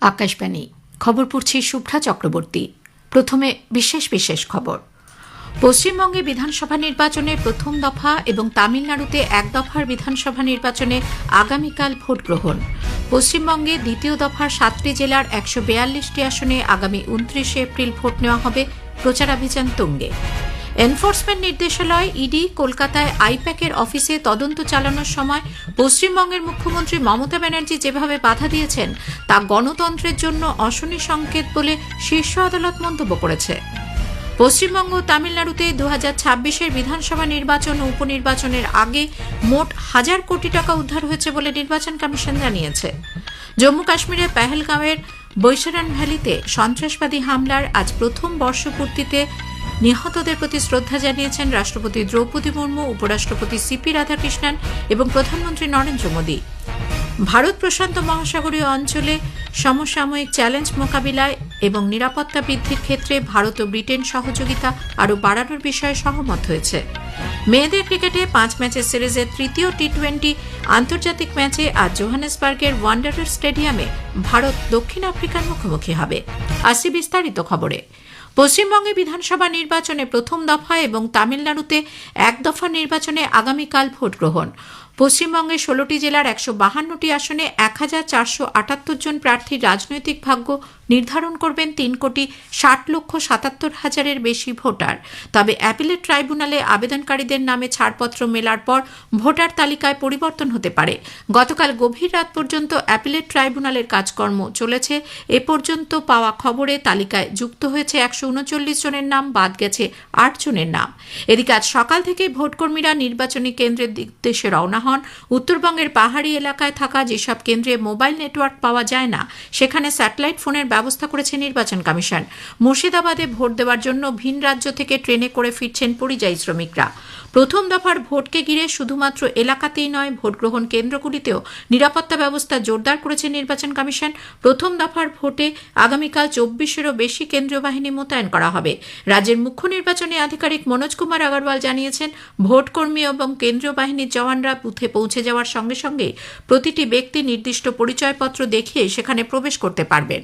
আকাশবাণী খবর পড়ছি শুভ্রা চক্রবর্তী। প্রথমে বিশেষ খবর। পশ্চিমবঙ্গে বিধানসভা নির্বাচনে প্রথম দফা এবং তামিলনাড়ুতে এক দফার বিধানসভা নির্বাচনে আগামীকাল ভোট গ্রহণ। পশ্চিমবঙ্গে দ্বিতীয় দফার 7টি জেলার 142টি আসনে আগামী 29 এপ্রিল ভোট নেওয়া হবে। প্রচারাভিযান তুঙ্গে। এনফোর্সমেন্ট নির্দেশালয় ইডি কলকাতায় আইপ্যাকের অফিসে তদন্ত চালানোর সময় পশ্চিমবঙ্গের মুখ্যমন্ত্রী মমতা ব্যানার্জি যেভাবে বাধা দিয়েছেন তা গণতন্ত্রের জন্য অশনি সংকেত বলে শীর্ষ আদালত মন্তব্য করেছে। পশ্চিমবঙ্গ ও তামিলনাড়ুতে 2026-এর বিধানসভা নির্বাচন ও উপনির্বাচনের আগে মোট 1000 কোটি টাকা উদ্ধার হয়েছে বলে নির্বাচন কমিশন জানিয়েছে। জম্মু কাশ্মীরের পেহেলগাঁওয়ের বৈশারান ভ্যালিতে সন্ত্রাসবাদী হামলার আজ প্রথম বর্ষপূর্তিতে নিহতদের প্রতি শ্রদ্ধা জানিয়েছেন রাষ্ট্রপতি দ্রৌপদী মুর্মু, উপরাষ্ট্রপতি সিপি রাধাকৃষ্ণন এবং প্রধানমন্ত্রী নরেন্দ্র মোদী। ভারত প্রশান্ত মহাসাগরীয় অঞ্চলে সমসাময়িক চ্যালেঞ্জ মোকাবিলায় এবং নিরাপত্তা বৃদ্ধির ক্ষেত্রে ভারত ও ব্রিটেন সহযোগিতা আরও বাড়ানোর বিষয়ে সহমত হয়েছে। মেয়েদের ক্রিকেটে 5 ম্যাচের সিরিজের তৃতীয় টি20 আন্তর্জাতিক ম্যাচে আজ জোহানেসবার্গের ওয়ান্ডারার স্টেডিয়ামে ভারত দক্ষিণ আফ্রিকার মুখোমুখি হবে। আসি বিস্তারিত খবরে। পশ্চিমবঙ্গে বিধানসভা নির্বাচনে প্রথম দফা এবং তামিলনাড়ুতে এক দফা নির্বাচনে আগামীকাল ভোট গ্রহণ। পশ্চিমবঙ্গে 16টি জেলার 152টি আসনে 1478 জন প্রার্থীর রাজনৈতিক ভাগ্য নির্ধারণ করবেন 3,60,77,000-এর বেশি ভোটার। তবে অ্যাপিলেট ট্রাইব্যুনালে আবেদনকারীদের নামে ছাড়পত্র মেলার পর ভোটার তালিকায় পরিবর্তন হতে পারে। গতকাল গভীর রাত পর্যন্ত অ্যাপিলেট ট্রাইব্যুনালের কাজকর্ম চলেছে। এ পর্যন্ত পাওয়া খবরে তালিকায় যুক্ত হয়েছে 139 জনের নাম, বাদ গেছে 8 জনের নাম। এদিকে আজ সকাল থেকে ভোটকর্মীরা নির্বাচনী কেন্দ্রের উদ্দেশ্যে রওনা হন। উত্তরবঙ্গের পাহাড়ি এলাকায় থাকা যেসব কেন্দ্রে মোবাইল নেটওয়ার্ক পাওয়া যায় না সেখানে স্যাটেলাইট ফোনের ব্যবস্থা করেছে নির্বাচন কমিশন। মুর্শিদাবাদে ভোট দেওয়ার জন্য ভিন রাজ্য থেকে ট্রেনে করে ফিরছেন পরিযায়ী শ্রমিকরা। প্রথম দফার ভোটকে ঘিরে শুধুমাত্র এলাকাতেই নয়, ভোট গ্রহণ কেন্দ্রগুলিতেও নিরাপত্তা ব্যবস্থা জোরদার করেছে নির্বাচন কমিশন। প্রথম দফার ভোটে আগামীকাল 24-এরও বেশি কেন্দ্রীয় বাহিনী মোতায়েন করা হবে। রাজ্যের মুখ্য নির্বাচনী আধিকারিক মনোজ কুমার আগরওয়াল জানিয়েছেন, ভোটকর্মী এবং কেন্দ্রীয় বাহিনীর জওয়ানরা বুথে পৌঁছে যাওয়ার সঙ্গে সঙ্গে প্রতিটি ব্যক্তি নির্দিষ্ট পরিচয়পত্র দেখিয়ে সেখানে প্রবেশ করতে পারবেন।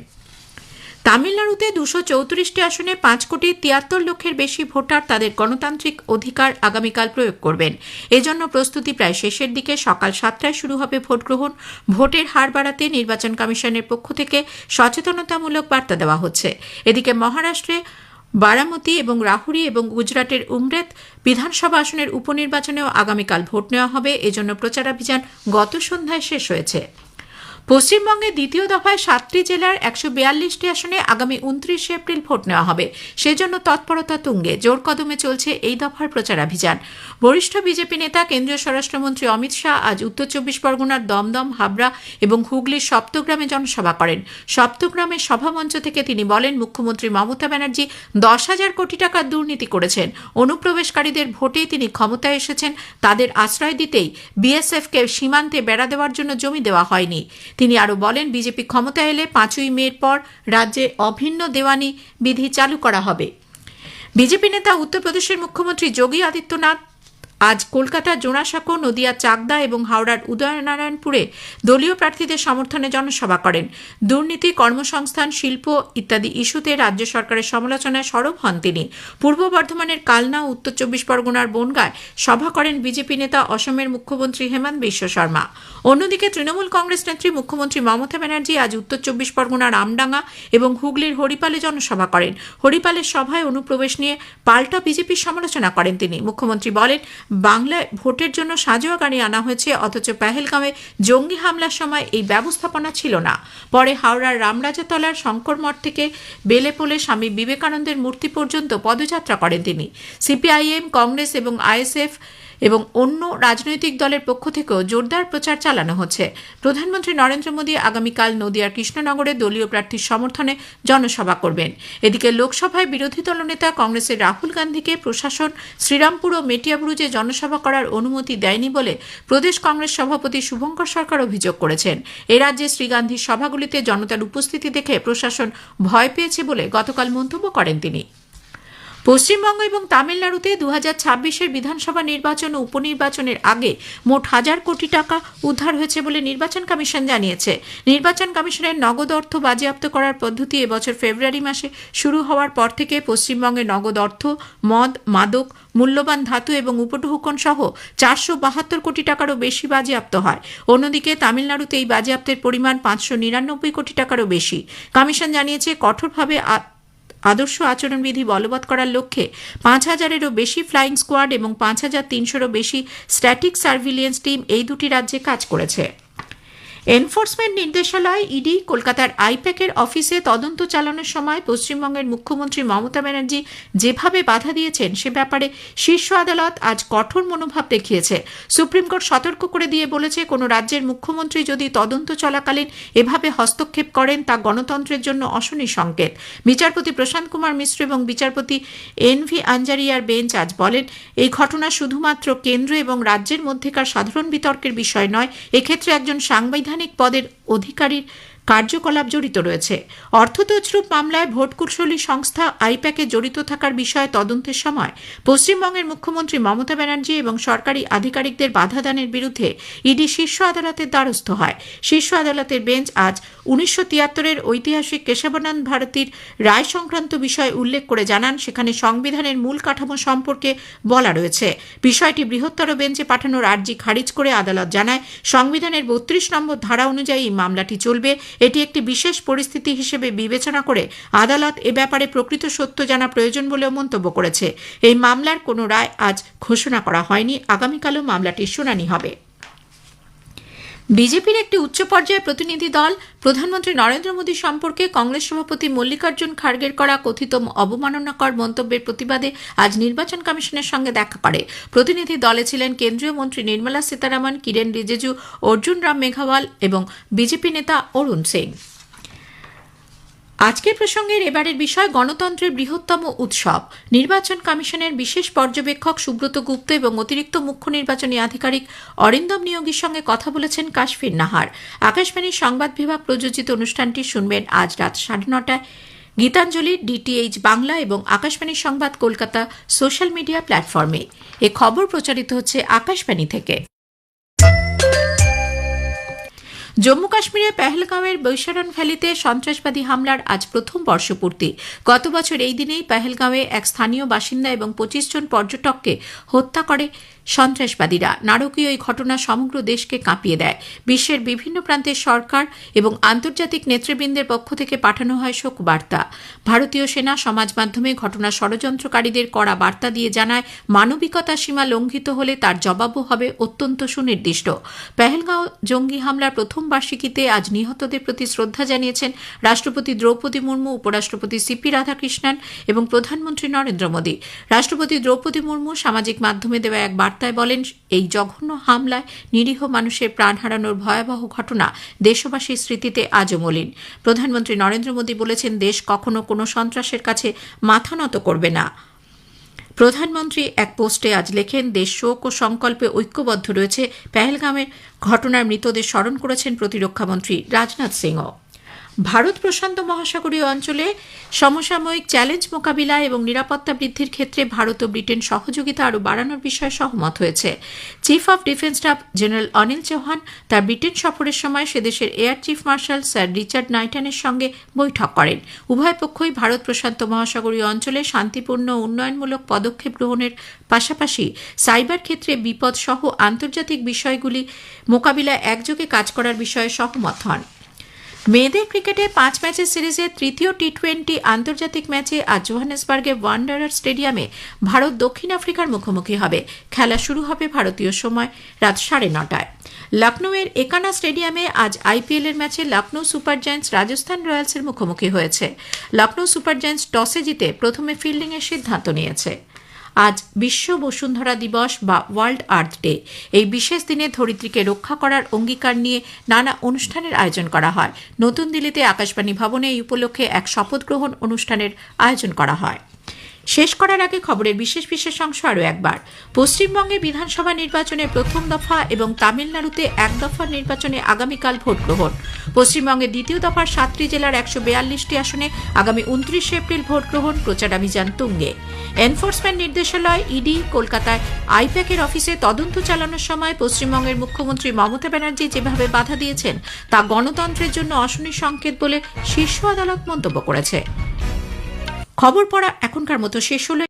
তামিলনাড়ুতে 234টি আসনে 5,73,00,000-এর বেশি ভোটার তাদের গণতান্ত্রিক অধিকার আগামীকাল প্রয়োগ করবেন। এজন্য প্রস্তুতি প্রায় শেষের দিকে। সকাল 7টায় শুরু হবে ভোট গ্রহণ। ভোটের হার বাড়াতে নির্বাচন কমিশনের পক্ষ থেকে সচেতনতামূলক বার্তা দেওয়া হচ্ছে। এদিকে মহারাষ্ট্রে বারামতি এবং রাহুরি এবং গুজরাটের উমরেদ বিধানসভা আসনের উপনির্বাচনেও আগামীকাল ভোট নেওয়া হবে। এজন্য প্রচারাভিযান গত সন্ধ্যায় শেষ হয়েছে। পশ্চিমবঙ্গে দ্বিতীয় দফায় 7টি জেলার 142টি আসনে আগামী 29 এপ্রিল ভোট নেওয়া হবে। সেজন্য তৎপরতা তুঙ্গে। জোর কদমে চলছে এই দফার প্রচারাভিযান। বরিষ্ঠ বিজেপি নেতা কেন্দ্রীয় স্বরাষ্ট্রমন্ত্রী অমিত শাহ আজ উত্তর 24 পরগনার দমদম, হাবড়া এবং হুগলির সপ্তগ্রামে জনসভা করেন। সপ্তগ্রামের সভামঞ্চ থেকে তিনি বলেন, মুখ্যমন্ত্রী মমতা ব্যানার্জি 10,000 কোটি টাকার দুর্নীতি করেছেন। অনুপ্রবেশকারীদের ভোটেই তিনি ক্ষমতায় এসেছেন। তাদের আশ্রয় দিতেই বিএসএফকে সীমান্তে বেড়া দেওয়ার জন্য জমি দেওয়া হয়নি। তিনি আরও বলেন, বিজেপি ক্ষমতায় এলে 5ই মের পর রাজ্যে অভিন্ন দেওয়ানি বিধি চালু করা হবে। বিজেপি নেতা উত্তরপ্রদেশের মুখ্যমন্ত্রী যোগী আদিত্যনাথ আজ কলকাতার জোড়াসাঁকো, নদিয়া চাকদা এবং হাওড়ার উদয়নারায়ণপুরে দলীয় প্রার্থীদের সমর্থনে জনসভা করেন। দুর্নীতি, কর্মসংস্থান, শিল্প ইত্যাদি ইস্যুতে রাজ্য সরকারের সমালোচনায় সরব হন তিনি। পূর্ব বর্ধমানের কালনা, উত্তর 24 পরগনার বনগাঁয় সভা করেন বিজেপি নেতা অসমের মুখ্যমন্ত্রী হেমন্ত বিশ্ব শর্মা। অন্যদিকে তৃণমূল কংগ্রেস নেত্রী মুখ্যমন্ত্রী মমতা ব্যানার্জি আজ উত্তর 24 পরগনার আমডাঙ্গা এবং হুগলির হরিপালে জনসভা করেন। হরিপালের সভায় অনুপ্রবেশ নিয়ে পাল্টা বিজেপির সমালোচনা করেন তিনি। মুখ্যমন্ত্রী বলেন, বাংলায় ভোটের জন্য সাজোয়া গাড়ি আনা হয়েছে, অথচ পেহেলগাঁওয়ে জঙ্গি হামলার সময় এই ব্যবস্থাপনা ছিল না। পরে হাওড়ার রামরাজাতলার শঙ্করমঠ থেকে বেলেপোলে স্বামী বিবেকানন্দের মূর্তি পর্যন্ত পদযাত্রা করেন তিনি। সিপিআইএম, কংগ্রেস এবং আইএসএফ এবং অন্য রাজনৈতিক দলের পক্ষ থেকেও জোরদার প্রচার চালানো হচ্ছে। প্রধানমন্ত্রী নরেন্দ্র মোদী আগামীকাল নদিয়ার কৃষ্ণনগরে দলীয় প্রার্থীর সমর্থনে জনসভা করবেন। এদিকে লোকসভায় বিরোধী দলনেতা কংগ্রেসের রাহুল গান্ধীকে প্রশাসন শ্রীরামপুর ও মেটিয়াবুরুজে জনসভা করার অনুমতি দেয়নি বলে প্রদেশ কংগ্রেস সভাপতি শুভঙ্কর সরকার অভিযোগ করেছেন। এ রাজ্যে শ্রী গান্ধীর সভাগুলিতে জনতার উপস্থিতি দেখে প্রশাসন ভয় পেয়েছে বলে গতকাল মন্তব্য করেন তিনি। পশ্চিমবঙ্গ এবং তামিলনাড়ুতে 2026-এর বিধানসভা নির্বাচন ও উপনির্বাচনের আগে মোট 1,000 কোটি টাকা উদ্ধার হয়েছে বলে নির্বাচন কমিশন জানিয়েছে। নির্বাচন কমিশনের নগদ অর্থ বাজেয়াপ্ত করার পদ্ধতি এবছর ফেব্রুয়ারি মাসে শুরু হওয়ার পর থেকে পশ্চিমবঙ্গে নগদ অর্থ, মদ, মাদক, মূল্যবান ধাতু এবং উপঢৌকন সহ 472 কোটি টাকারও বেশি বাজেয়াপ্ত হয়। অন্যদিকে তামিলনাড়ুতে এই বাজেয়াপ্তের পরিমাণ 599 কোটি টাকারও বেশি। কমিশন জানিয়েছে, কঠোরভাবে আদর্শ আচরণবিধি বলবৎ করার লক্ষ্যে 5,000-এরও বেশি ফ্লাইং স্কোয়াড এবং 5,300-রও বেশি স্ট্যাটিক সার্ভিলিয়েন্স টিম এই দুটি রাজ্যে কাজ করেছে। এনফোর্সমেন্ট নির্দেশালয় ইডি কলকাতার আইপ্যাকের অফিসে তদন্ত চালানোর সময় পশ্চিমবঙ্গের মুখ্যমন্ত্রী মমতা ব্যানার্জি যেভাবে বাধা দিয়েছেন সে ব্যাপারে শীর্ষ আদালত আজ কঠোর মনোভাব দেখিয়েছে। সুপ্রিম কোর্ট সতর্ক করে দিয়ে বলেছে, কোনো রাজ্যের মুখ্যমন্ত্রী যদি তদন্ত চলাকালীন এভাবে হস্তক্ষেপ করেন তা গণতন্ত্রের জন্য অশনি সংকেত। বিচারপতি প্রশান্ত কুমার মিশ্র এবং বিচারপতি এন.ভি. আঞ্জারিয়ার বেঞ্চ আজ বলেন, এই ঘটনা শুধুমাত্র কেন্দ্র এবং রাজ্যের মধ্যেকার সাধারণ বিতর্কের বিষয় নয়, এক্ষেত্রে একজন সাংবিধানিক পদের অধিকারীর কার্যকলাপ জড়িত রয়েছে। অর্থ তছরূপ মামলায় ভোট কুশলী সংস্থা আইপ্যাকে জড়িত থাকার বিষয়ে তদন্তের সময় পশ্চিমবঙ্গের মুখ্যমন্ত্রী মমতা ব্যানার্জি এবং সরকারি আধিকারিকদের বাধা দানের বিরুদ্ধে ইডি শীর্ষ আদালতের দ্বারস্থ হয়। শীর্ষ আদালতের বেঞ্চ আজ 1973-এর ঐতিহাসিক কেশবানন্দ ভারতীর রায় সংক্রান্ত বিষয় উল্লেখ করে জানান, সেখানে সংবিধানের মূল কাঠামো সম্পর্কে বলা রয়েছে। বিষয়টি বৃহত্তর বেঞ্চে পাঠানোর আর্জি খারিজ করে আদালত জানায়, সংবিধানের 32 নম্বর ধারা অনুযায়ী মামলাটি চলবে। এটি একটি বিশেষ পরিস্থিতি হিসেবে বিবেচনা করে আদালত এ ব্যাপারে প্রকৃত সত্য জানা প্রয়োজন বলেও মন্তব্য করেছে। এই মামলার কোনো রায় আজ ঘোষণা করা হয়নি। আগামীকালও মামলাটির শুনানি হবে। বিজেপির একটি উচ্চ পর্যায়ের প্রতিনিধি দল প্রধানমন্ত্রী নরেন্দ্র মোদী সম্পর্কে কংগ্রেস সভাপতি মল্লিকার্জুন খাড়গের করা কথিত অবমাননাকর মন্তব্যের প্রতিবাদে আজ নির্বাচন কমিশনের সঙ্গে দেখা করে। প্রতিনিধি দলে ছিলেন কেন্দ্রীয় মন্ত্রী নির্মলা সীতারামন, কিরেন রিজিজু, অর্জুন রাম মেঘওয়াল এবং বিজেপি নেতা অরুণ সিং। আজকের প্রসঙ্গের এবারের বিষয় গণতন্ত্রের বৃহত্তম উৎসব। নির্বাচন কমিশনের বিশেষ পর্যবেক্ষক সুব্রত গুপ্ত এবং অতিরিক্ত মুখ্য নির্বাচনী আধিকারিক অরিন্দম নিয়োগীর সঙ্গে কথা বলেছেন কাশফির নাহার। আকাশবাণীর সংবাদ বিভাগ প্রযোজিত অনুষ্ঠানটি শুনবেন আজ রাত 9:30টায় গীতাঞ্জলি, ডিটিএইচ বাংলা এবং আকাশবাণী সংবাদ কলকাতা সোশ্যাল মিডিয়া প্ল্যাটফর্মে। এ খবর প্রচারিত হচ্ছে আকাশবাণী থেকে। জম্মু কাশ্মীরের পেহেলগাঁওয়ের বৈশারণ ভ্যালিতে সন্ত্রাসবাদী হামলার আজ প্রথম বর্ষপূর্তি। গত বছর এই দিনেই পেহেলগাঁওয়ে এক স্থানীয় বাসিন্দা এবং 25 জন পর্যটককে হত্যা করে সন্ত্রাসবাদীরা। নারকীয় এই ঘটনা সমগ্র দেশকে কাঁপিয়ে দেয়। বিশ্বের বিভিন্ন প্রান্তের সরকার এবং আন্তর্জাতিক নেতৃবৃন্দের পক্ষ থেকে পাঠানো হয় শোক বার্তা। ভারতীয় সেনা সমাজ মাধ্যমে ঘটনার ষড়যন্ত্রকারীদের কড়া বার্তা দিয়ে জানায়, মানবিকতার সীমা লঙ্ঘিত হলে তার জবাবও হবে অত্যন্ত সুনির্দিষ্ট। পেহেলগাঁও জঙ্গি হামলার প্রথম বার্ষিকীতে আজ নিহতদের প্রতি শ্রদ্ধা জানিয়েছেন রাষ্ট্রপতি দ্রৌপদী মুর্মু, উপরাষ্ট্রপতি সিপি রাধাকৃষ্ণন এবং প্রধানমন্ত্রী নরেন্দ্র মোদী। রাষ্ট্রপতি দ্রৌপদী মুর্মু সামাজিক মাধ্যমে দেওয়া এক বার্তায় বলেন, এই জঘন্য হামলায় নিরীহ মানুষের প্রাণ হারানোর ভয়াবহ ঘটনা দেশবাসীর স্মৃতিতে আজও মলিন। প্রধানমন্ত্রী নরেন্দ্র মোদী বলেছেন, দেশ কখনো কোনো সন্ত্রাসের কাছে মাথা নত করবে না। প্রধানমন্ত্রী এক পোস্টে আজ লেখেন, দেশ শোক ও সংকল্পে ঐক্যবদ্ধ রয়েছে। পেহেলগাঁওয়ের ঘটনার মৃতদের স্মরণ করেছেন প্রতিরক্ষামন্ত্রী রাজনাথ সিংও। ভারত প্রশান্ত মহাসাগরীয় অঞ্চলে সমসাময়িক চ্যালেঞ্জ মোকাবিলা এবং নিরাপত্তা বৃদ্ধির ক্ষেত্রে ভারত ও ব্রিটেন সহযোগিতা আরও বাড়ানোর বিষয়ে সহমত হয়েছে। Chief of defence staff general Anil Chauhan তার ব্রিটেন সফরের সময় সেদেশের air chief marshal sir Richard নাইটনের সঙ্গে বৈঠক করেন। উভয় পক্ষই ভারত প্রশান্ত মহাসাগরীয় অঞ্চলে শান্তিপূর্ণ উন্নয়নমূলক পদক্ষেপ গ্রহণের পাশাপাশি সাইবার ক্ষেত্রে বিপদ সহ আন্তর্জাতিক বিষয়গুলি মোকাবিলায় একযোগে কাজ করার বিষয়ে সহমত হন। মেয়েদের ক্রিকেটে 5 ম্যাচের সিরিজের তৃতীয় টি20 আন্তর্জাতিক ম্যাচে আজ জোহানেসবার্গে ওয়ান্ডারার স্টেডিয়ামে ভারত দক্ষিণ আফ্রিকার মুখোমুখি হবে। খেলা শুরু হবে ভারতীয় সময় রাত 9:30টায়। লখনৌয়ের একানা স্টেডিয়ামে আজ আইপিএলের ম্যাচে লখনৌ সুপার জায়ান্টস রাজস্থান রয়্যালসের মুখোমুখি হয়েছে। লখনৌ সুপার জায়ান্টস টসে জিতে প্রথমে ফিল্ডিংয়ের সিদ্ধান্ত নিয়েছে। আজ বিশ্ব বসুন্ধরা দিবস বা ওয়ার্ল্ড আর্থ ডে। এই বিশেষ দিনে ধরিত্রীকে রক্ষা করার অঙ্গীকার নিয়ে নানা অনুষ্ঠানের আয়োজন করা হয়। নতুন দিল্লিতে আকাশবাণী ভবনে এই উপলক্ষে এক শপথ গ্রহণ অনুষ্ঠানের আয়োজন করা হয়। শেষ করার আগে খবরের বিশেষ বিশেষ অংশ আরও একবার। পশ্চিমবঙ্গে বিধানসভা নির্বাচনের প্রথম দফা এবং তামিলনাড়ুতে এক দফার নির্বাচনে আগামীকাল ভোট গ্রহণ। পশ্চিমবঙ্গের দ্বিতীয় দফার 7টি জেলার 142টি আসনে আগামী 29 এপ্রিল ভোট গ্রহণ, প্রচারাভিযান তুঙ্গে। এনফোর্সমেন্ট নির্দেশালয় ইডি কলকাতায় আইপ্যাকের অফিসে তদন্ত চালানোর সময় পশ্চিমবঙ্গের মুখ্যমন্ত্রী মমতা ব্যানার্জি যেভাবে বাধা দিয়েছেন তা গণতন্ত্রের জন্য অশনি সংকেত বলে শীর্ষ আদালত মন্তব্য করেছে। খবর পড়া এখনকার মতো শেষ হলো।